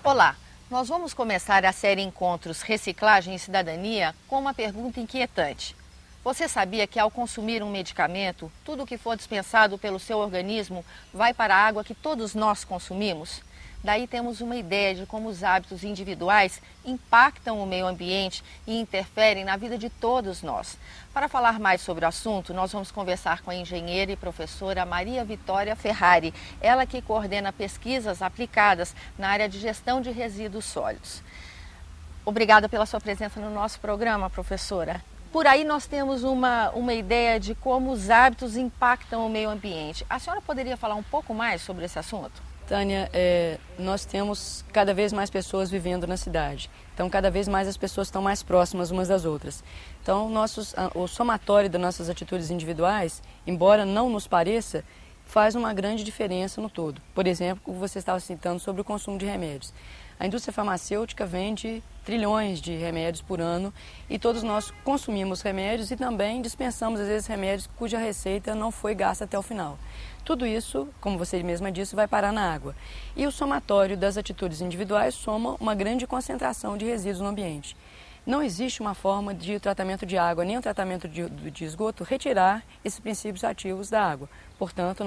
Olá, nós vamos começar a série Encontros Reciclagem e Cidadania com uma pergunta inquietante. Você sabia que ao consumir um medicamento, tudo o que for dispensado pelo seu organismo vai para a água que todos nós consumimos? Daí temos uma ideia de como os hábitos individuais impactam o meio ambiente e interferem na vida de todos nós. Para falar mais sobre o assunto, nós vamos conversar com a engenheira e professora Maria Vitória Ferrari, ela que coordena pesquisas aplicadas na área de gestão de resíduos sólidos. Obrigada pela sua presença no nosso programa, professora. Por aí nós temos uma ideia de como os hábitos impactam o meio ambiente. A senhora poderia falar um pouco mais sobre esse assunto? Tânia, nós temos cada vez mais pessoas vivendo na cidade. Então, cada vez mais as pessoas estão mais próximas umas das outras. Então, o somatório das nossas atitudes individuais, embora não nos pareça, faz uma grande diferença no todo. Por exemplo, você estava citando sobre o consumo de remédios. A indústria farmacêutica vende trilhões de remédios por ano e todos nós consumimos remédios e também dispensamos, às vezes, remédios cuja receita não foi gasta até o final. Tudo isso, como você mesma disse, vai parar na água. E o somatório das atitudes individuais soma uma grande concentração de resíduos no ambiente. Não existe uma forma de tratamento de água, nem o tratamento de esgoto, retirar esses princípios ativos da água. Portanto,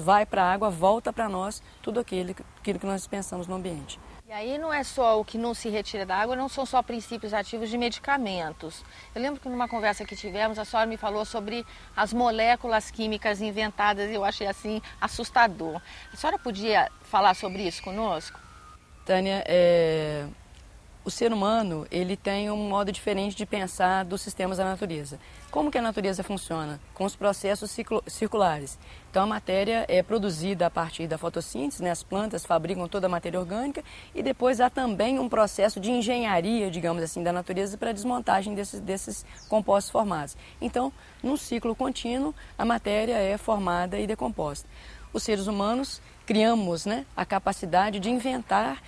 vai para a água, volta para nós tudo aquilo que nós dispensamos no ambiente. E aí não é só o que não se retira da água, não são só princípios ativos de medicamentos. Eu lembro que numa conversa que tivemos, a senhora me falou sobre as moléculas químicas inventadas e eu achei assim assustador. A senhora podia falar sobre isso conosco? Tânia, o ser humano ele tem um modo diferente de pensar dos sistemas da natureza. Como que a natureza funciona? Com os processos circulares. Então a matéria é produzida a partir da fotossíntese, né? As plantas fabricam toda a matéria orgânica e depois há também um processo de engenharia, digamos assim, da natureza para a desmontagem desses compostos formados. Então, num ciclo contínuo, a matéria é formada e decomposta. Os seres humanos criamos, né, a capacidade de inventar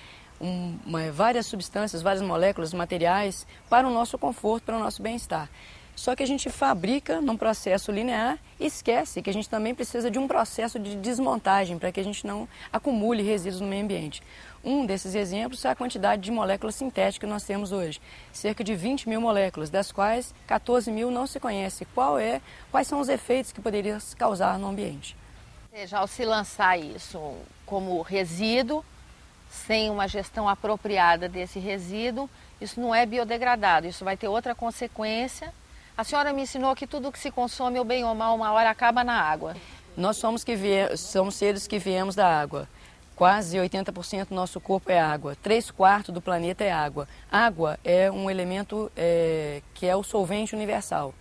várias substâncias, várias moléculas, materiais para o nosso conforto, para o nosso bem-estar. Só que a gente fabrica num processo linear e esquece que a gente também precisa de um processo de desmontagem para que a gente não acumule resíduos no meio ambiente. Um desses exemplos é a quantidade de moléculas sintéticas que nós temos hoje. Cerca de 20 mil moléculas, das quais 14 mil não se conhece. Quais são os efeitos que poderiam causar no ambiente. Ou seja, ao se lançar isso como resíduo, sem uma gestão apropriada desse resíduo, isso não é biodegradado, isso vai ter outra consequência. A senhora me ensinou que tudo que se consome, ou bem ou mal, uma hora acaba na água. Nós somos seres que viemos da água. Quase 80% do nosso corpo é água, 3/4 do planeta é água. Água é um elemento que é o solvente universal.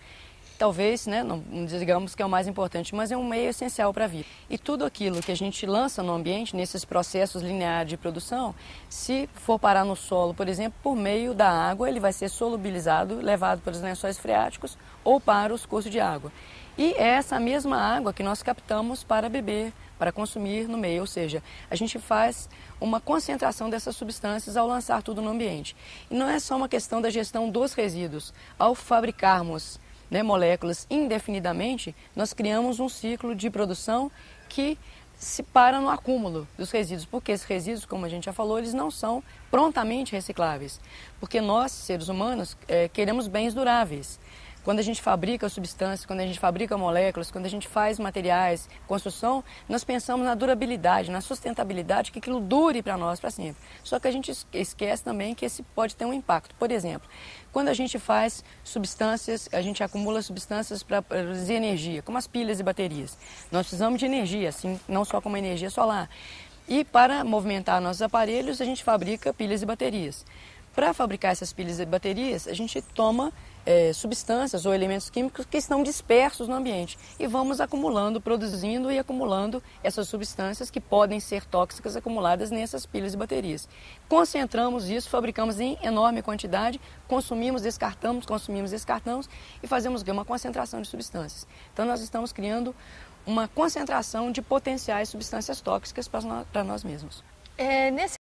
Talvez, né, não digamos que é o mais importante, mas é um meio essencial para a vida. E tudo aquilo que a gente lança no ambiente, nesses processos lineares de produção, se for parar no solo, por exemplo, por meio da água, ele vai ser solubilizado, levado pelos lençóis freáticos ou para os cursos de água. E é essa mesma água que nós captamos para beber, para consumir no meio, ou seja, a gente faz uma concentração dessas substâncias ao lançar tudo no ambiente. E não é só uma questão da gestão dos resíduos. Ao fabricarmos moléculas indefinidamente, nós criamos um ciclo de produção que se para no acúmulo dos resíduos, porque esses resíduos, como a gente já falou, eles não são prontamente recicláveis, porque nós, seres humanos, queremos bens duráveis. Quando a gente fabrica substâncias, quando a gente fabrica moléculas, quando a gente faz materiais, construção, nós pensamos na durabilidade, na sustentabilidade, que aquilo dure para nós para sempre. Só que a gente esquece também que esse pode ter um impacto. Por exemplo, quando a gente faz substâncias, a gente acumula substâncias para produzir energia, como as pilhas e baterias. Nós precisamos de energia, assim, não só como energia solar. E para movimentar nossos aparelhos, a gente fabrica pilhas e baterias. Para fabricar essas pilhas e baterias, a gente toma substâncias ou elementos químicos que estão dispersos no ambiente e vamos acumulando, produzindo e acumulando essas substâncias que podem ser tóxicas acumuladas nessas pilhas e baterias. Concentramos isso, fabricamos em enorme quantidade, consumimos, descartamos e fazemos uma concentração de substâncias. Então nós estamos criando uma concentração de potenciais substâncias tóxicas para nós mesmos. Nesse